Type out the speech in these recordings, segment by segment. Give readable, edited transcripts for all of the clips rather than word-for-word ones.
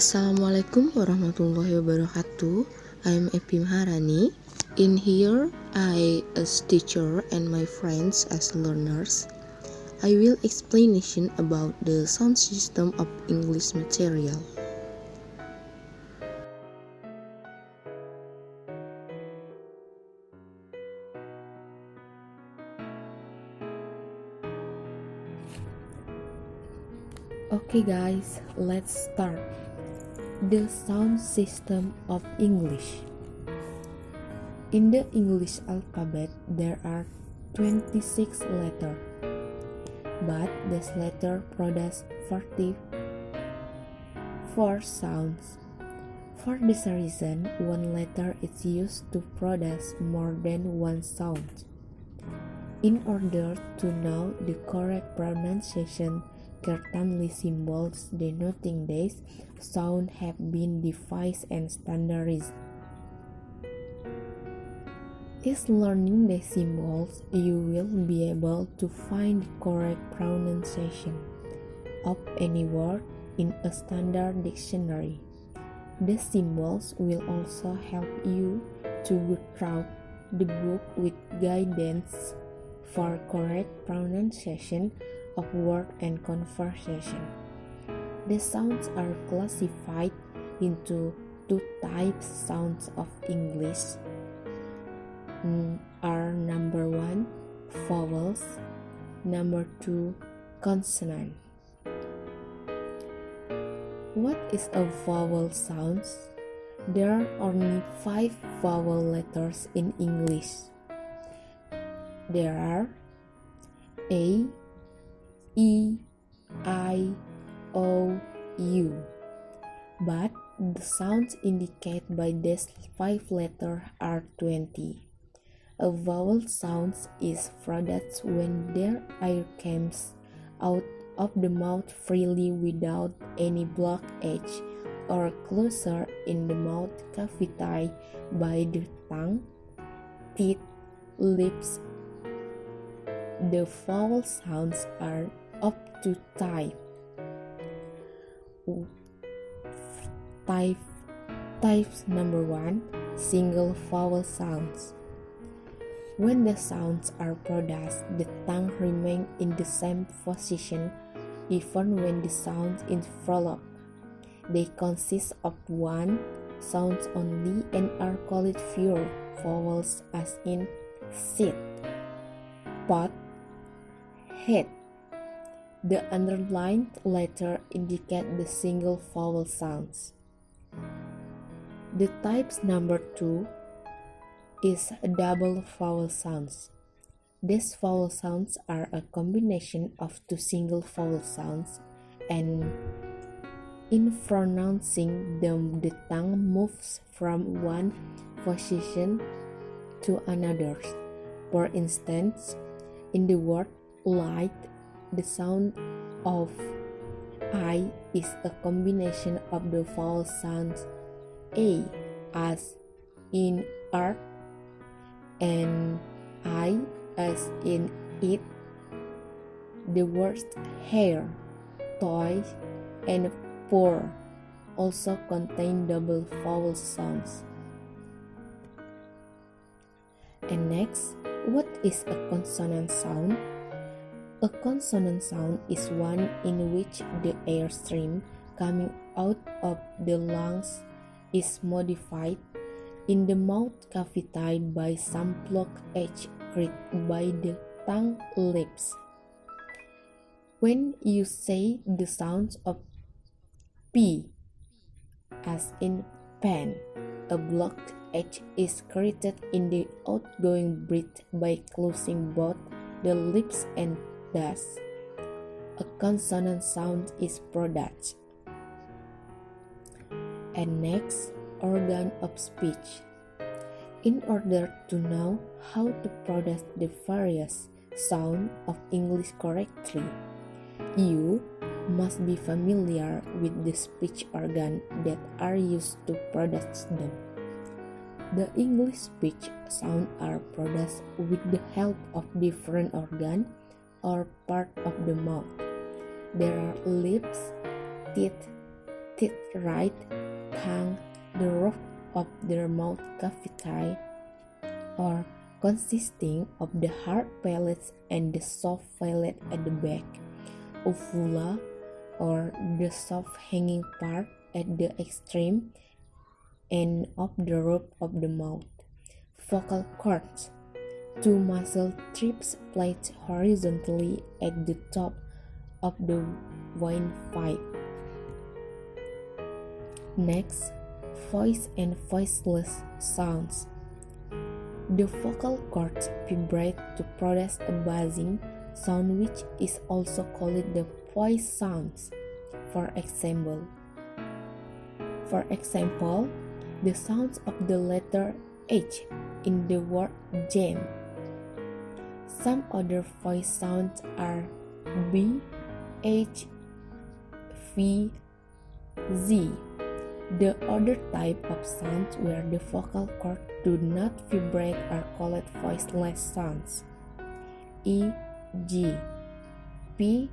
Assalamualaikum warahmatullahi wabarakatuh. I am Epi Maharani. In here, I as teacher and my friends as learners, I will explanation about the sound system of English material. Okay guys, let's start. The sound system of English. In the English alphabet, there are 26 letters, but this letter produces 44 sounds. For this reason, one letter is used to produce more than one sound. In order to know the correct pronunciation, certainly symbols denoting these sounds have been devised and standardized. Is learning the symbols, you will be able to find the correct pronunciation of any word in a standard dictionary. The symbols will also help you to go through the book with guidance for correct pronunciation of word and conversation. The sounds are classified into two types sounds of English. Are number 1 vowels, number 2 consonant. What is a vowel sound? There are only 5 vowel letters in English. There are A, E, I, O, U. But the sounds indicated by these 5 letters are 20. A vowel sound is produced when their air comes out of the mouth freely without any blockage or closure in the mouth cavity by the tongue, teeth, lips. The vowel sounds are up to type. Types number 1, single vowel sounds. When the sounds are produced, the tongue remains in the same position even when the sound is prolonged. They consist of one sound only and are called pure vowels as in sit, pot, head. The underlined letter indicate the single vowel sounds. The types number 2 is double vowel sounds. These vowel sounds are a combination of two single vowel sounds, and in pronouncing them, the tongue moves from one position to another. For instance, in the word light, the sound of I is a combination of the vowel sounds A as in art and I as in it. The words hair, toy, and pour also contain double vowel sounds. And next, what is a consonant sound? A consonant sound is one in which the air stream coming out of the lungs is modified in the mouth cavity by some blockage created by the tongue lips. When you say the sound of P, as in pen, a blockage is created in the outgoing breath by closing both the lips, and thus a consonant sound is produced. And next, organ of speech. In order to know how to produce the various sounds of English correctly, you must be familiar with the speech organs that are used to produce them. The English speech sounds are produced with the help of different organs or part of the mouth. There are lips, teeth, teeth right, tongue, the roof of the mouth cavity, or consisting of the hard palate and the soft palate at the back, uvula, or the soft hanging part at the extreme end of the roof of the mouth. Vocal cords. Two muscle strips placed horizontally at the top of the windpipe. Next, voice and voiceless sounds. The vocal cords vibrate to produce a buzzing sound which is also called the voice sounds. For example, the sounds of the letter H in the word jam. Some other voice sounds are B, H, V, Z. The other type of sounds where the vocal cords do not vibrate are called voiceless sounds. E, G, P,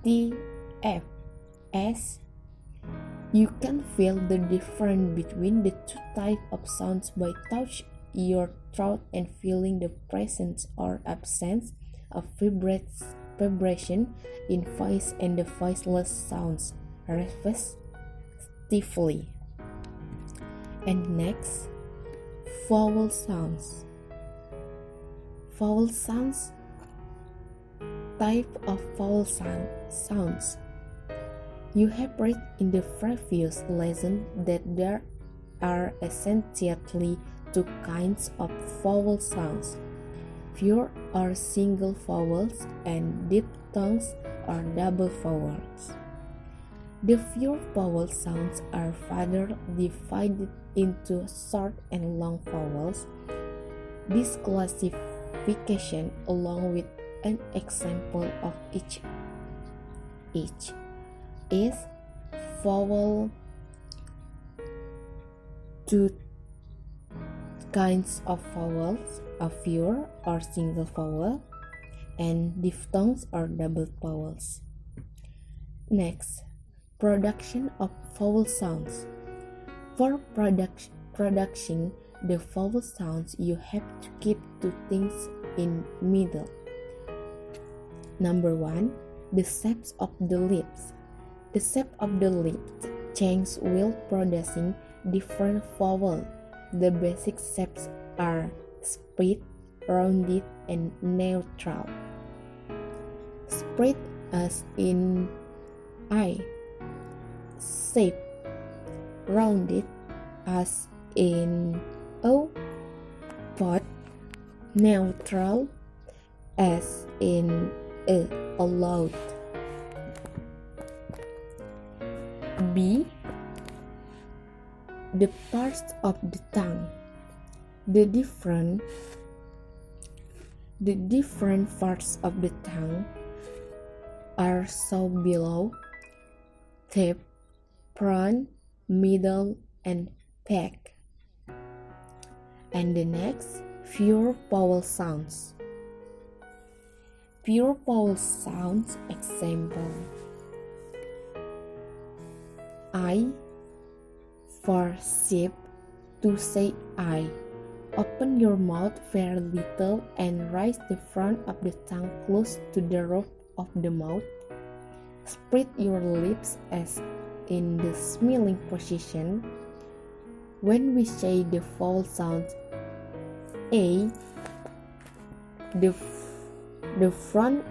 T, F, S. You can feel the difference between the two types of sounds by touching your throat and feeling the presence or absence of vibration in voice and the voiceless sounds, respectively. And next, vowel sounds. Vowel sounds. Type of vowel sounds. You have read in the previous lesson that there are essentially two kinds of vowel sounds, pure or single vowels and diphthongs or double vowels. The pure vowel sounds are further divided into short and long vowels. This classification, along with an example of each is vowel. Two kinds of vowels, a pure or single vowel, and diphthongs or double vowels. Next, production of vowel sounds. For production the vowel sounds, you have to keep two things in middle. Number 1, the shapes of the lips. The shape of the lips changes while producing different vowels. The basic shapes are split, rounded, and neutral. Split as in I shape, rounded as in O pot, neutral as in a loud. B. The parts of the tongue. The different parts of the tongue are shown below: tip, front, middle, and back. And the next, pure vowel sounds. Pure vowel sounds, example: I for sheep, to say I. Open your mouth very little and raise the front of the tongue close to the roof of the mouth. Spread your lips as in the smiling position. When we say the vowel sound A, the front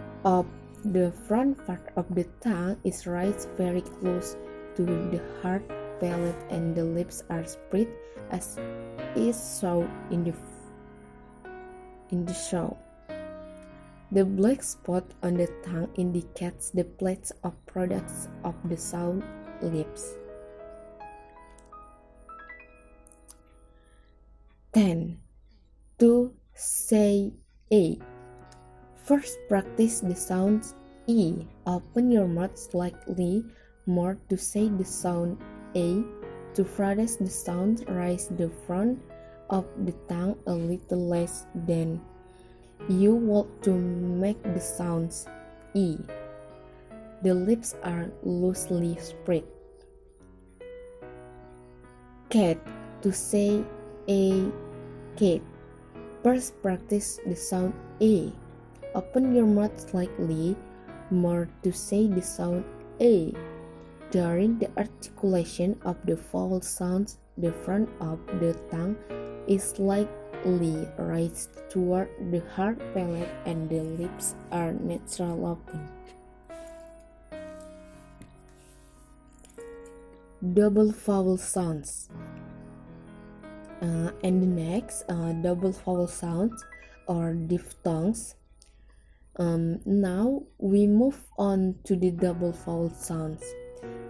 part of the tongue is raised very close to the hard palate and the lips are spread as is shown in the show. The black spot on the tongue indicates the place of products of the sound lips. 10. To say A. First, practice the sound E. Open your mouth slightly more to say the sound A. To produce the sound, raise the front of the tongue a little less than you would to make the sounds E. The lips are loosely spread. cat. To say a cat, first practice the sound A. Open your mouth slightly more to say the sound A. During the articulation of the vowel sounds, the front of the tongue is slightly raised toward the hard palate and the lips are naturally open. Double vowel sounds. And the next, double vowel sounds or diphthongs. Now we move on to the double vowel sounds.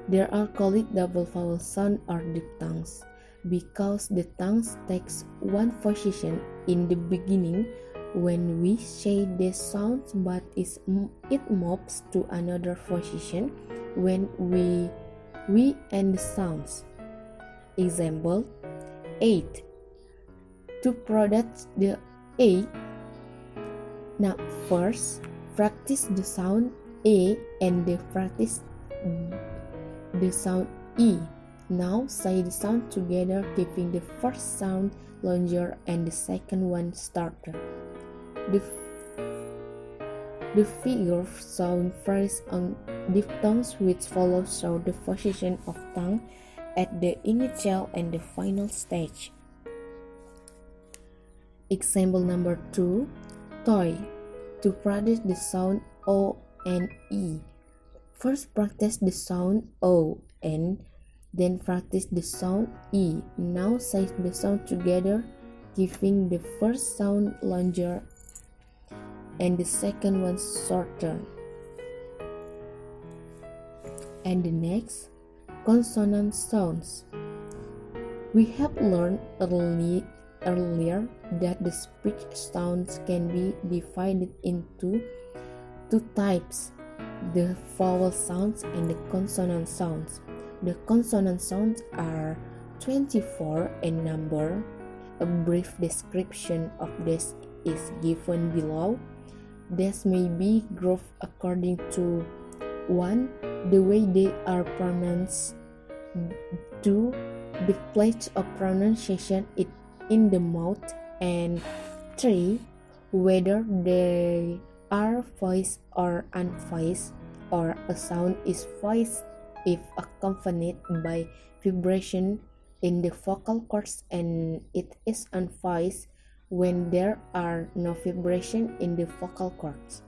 There are called double vowel sound or diphthongs because the tongue takes one position in the beginning when we say the sound, but it moves to another position when we end the sounds. Example: 8. To produce the A. Now first, practice the sound A and then practice the sound E. Now say the sound together, giving the first sound longer and the second one shorter. The figure sound phrase on diphthongs which follow show the position of tongue at the initial and the final stage. Example number 2. Toy. To practice the sound O and E. First practice the sound O and then practice the sound E. Now say the sound together, giving the first sound longer and the second one shorter. And the next, consonant sounds. We have learned earlier that the speech sounds can be divided into two types: the vowel sounds and the consonant sounds. The consonant sounds are 24 in number. A brief description of this is given below. These may be grouped according to 1. The way they are pronounced, 2. The place of pronunciation in the mouth, and 3. Whether they are voiced or unvoiced, or a sound is voiced if accompanied by vibration in the vocal cords and it is unvoiced when there are no vibration in the vocal cords.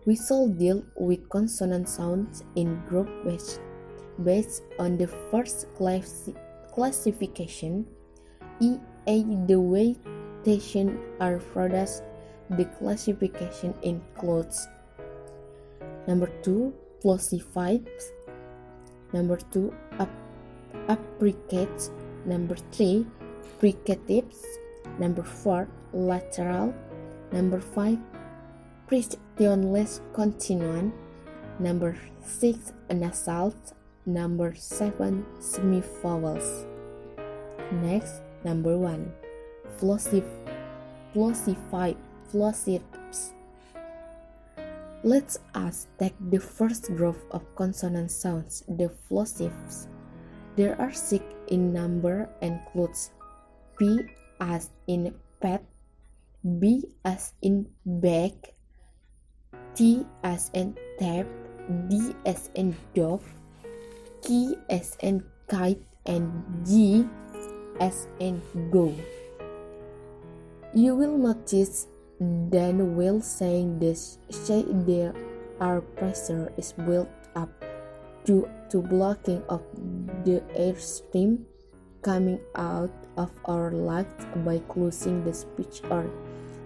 We shall deal with consonant sounds in group based on the first classification, e.a. the way stations are produced. The classification includes: number 2, plosives, number 2, affricates, number 3, fricatives, number 4, lateral, number 5, frictionless continuant, number 6, nasals, number 7, semivowels. Next, number 1, plosives. Let us take the first group of consonant sounds, the plosives. There are 6 in number and includes P as in pet, B as in bag, T as in tap, D as in dog, K as in kite, and G as in go. You will notice that while saying this, our pressure is built up due to blocking of the airstream coming out of our lungs by closing the speech or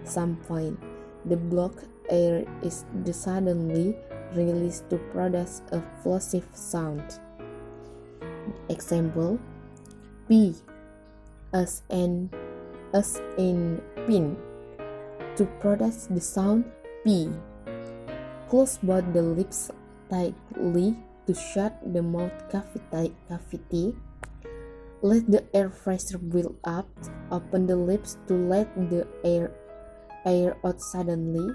some point. The blocked air is suddenly released to produce a plosive sound. Example: P as in pin. To produce the sound P, close both the lips tightly to shut the mouth cavity. Let the air pressure build up. Open the lips to let the air out suddenly.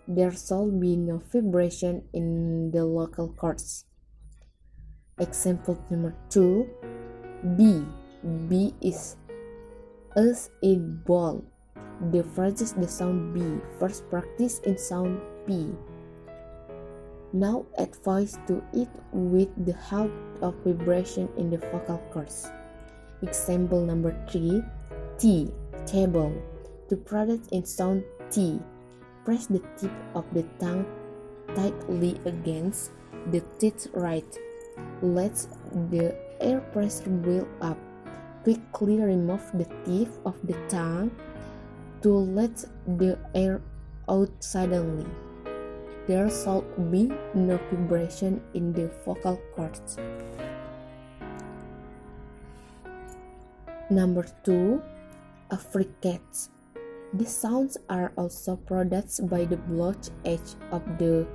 There shall be no vibration in the vocal cords. Example number 2, B. B is as in ball. The phrases the sound B. First practice in sound P. Now add voice to it with the help of vibration in the vocal cords. Example number 3. T. Table. To practice in sound T, press the tip of the tongue tightly against the teeth right. Let the air pressure build up. Quickly remove the tip of the tongue to let the air out suddenly. There shall be no vibration in the vocal cords. Number 2. Affricates. The sounds are also produced by the blowed edge of the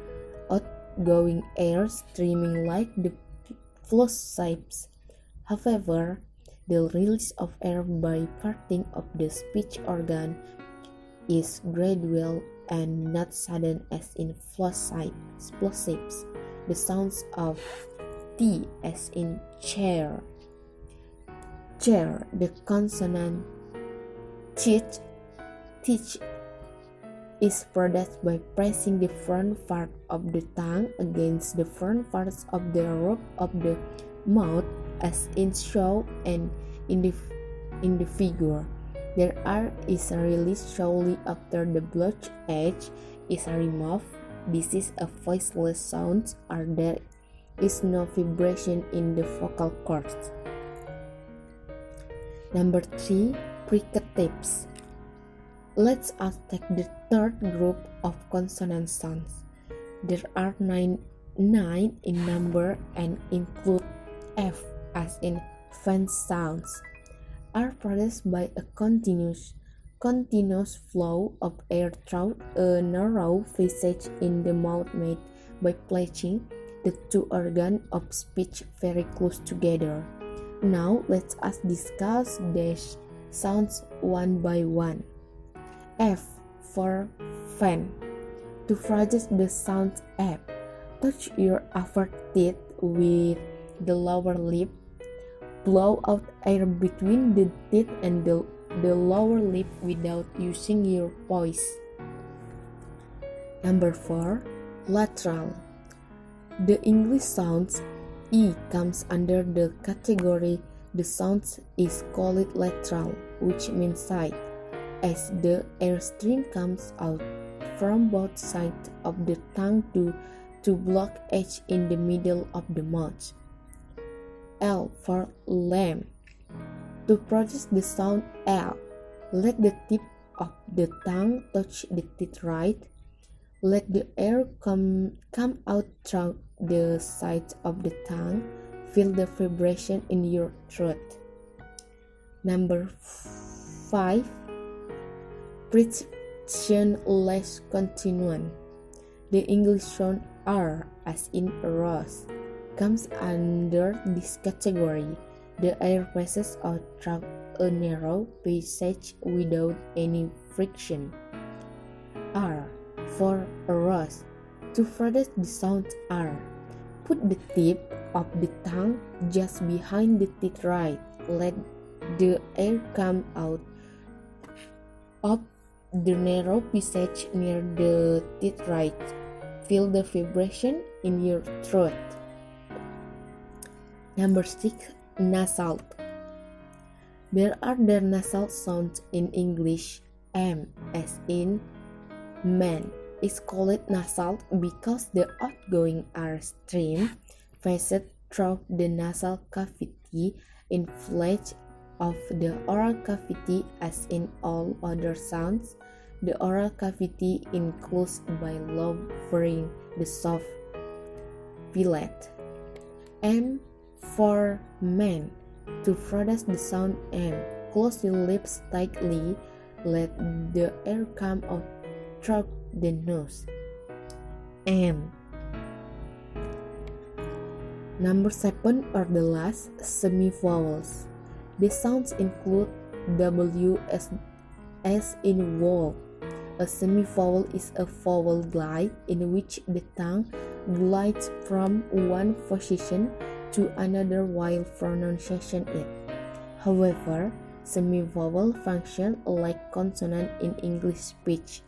outgoing air streaming like the plosives. However, the release of air by parting of the speech organ is gradual and not sudden as in plosives. The sounds of T as in chair. Chair, the consonant teach is produced by pressing the front part of the tongue against the front parts of the roof of the mouth as in show and in the figure. Their air is released shortly after the blowed edge is removed. This is a voiceless sound, or there is no vibration in the vocal cords. Number 3. Fricatives. Let us take the third group of consonant sounds. There are nine in number and include F as in fan sounds. Are produced by a continuous flow of air through a narrow passage in the mouth made by placing the two organs of speech very close together. Now let us discuss these sounds one by one. F for fan. To produce the sound F, touch your upper teeth with the lower lip. Blow out air between the teeth and the lower lip without using your voice. Number 4. Lateral. The English sound E comes under the category the sound is called lateral, which means side, as the airstream comes out from both sides of the tongue to block edge in the middle of the mouth. L for lamb. To produce the sound L, let the tip of the tongue touch the teeth right. Let the air come out through the sides of the tongue. Feel the vibration in your throat. Number 5. Frictionless continuum. The English sound R as in rose comes under this category. The air passes out through a narrow passage without any friction. R for rose. To produce the sound R, put the tip of the tongue just behind the teeth right. Let the air come out of the narrow passage near the teeth right. Feel the vibration in your throat. Number 6. Nasal. There are the nasal sounds in English. M as in man is called nasal because the outgoing air stream passes through the nasal cavity in place of the oral cavity as in all other sounds. The oral cavity includes by lowering the soft palate. M for man. To produce the sound M, close your lips tightly. Let the air come out through the nose. M. Number 7 are the last semi-vowels. The sounds include W as in wall. A semi-vowel is a vowel glide in which the tongue glides from one position to another while pronouncing it. However, semivowel function like consonant in English speech.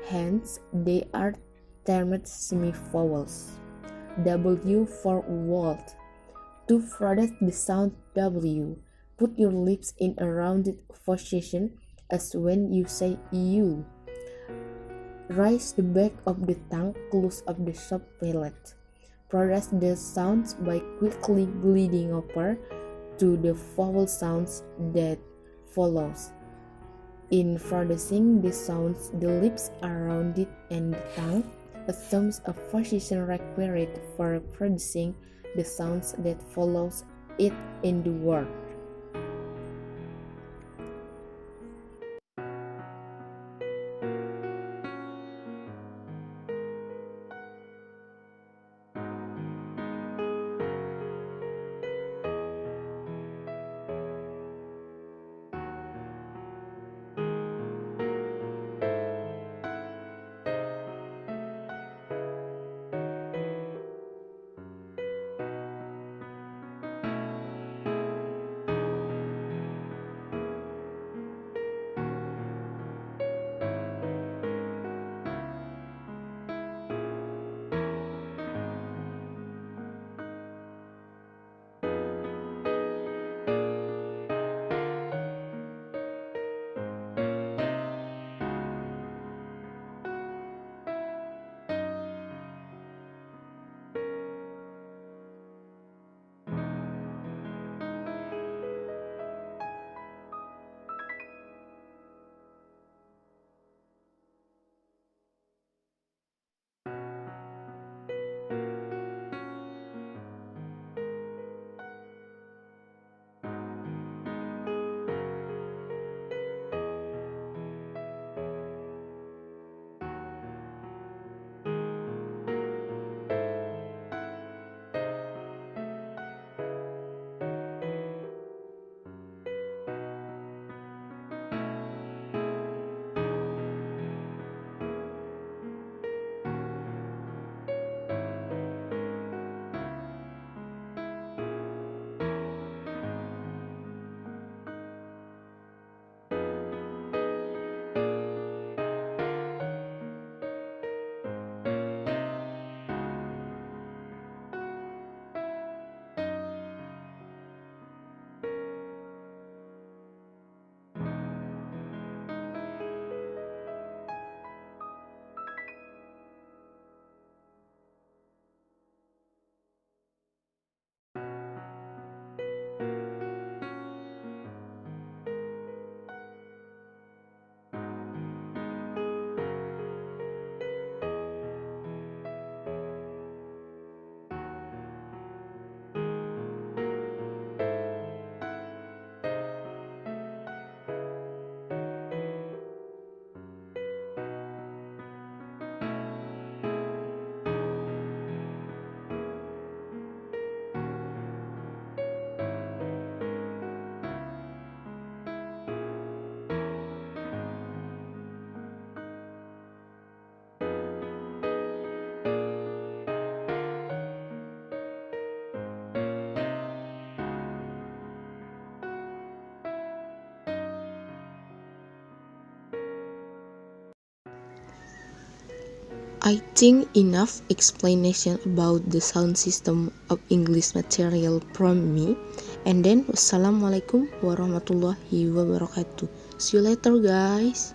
Hence, they are termed semivowels. W for walt. To produce the sound W, put your lips in a rounded position as when you say you. Raise the back of the tongue close of the soft palate. Produce the sounds by quickly gliding over to the vowel sounds that follows. In producing the sounds, the lips are rounded and the tongue assumes a position required for producing the sounds that follows it in the word. I think enough explanation about the sound system of English material from me. And then wassalamualaikum warahmatullahi wabarakatuh. See you later guys.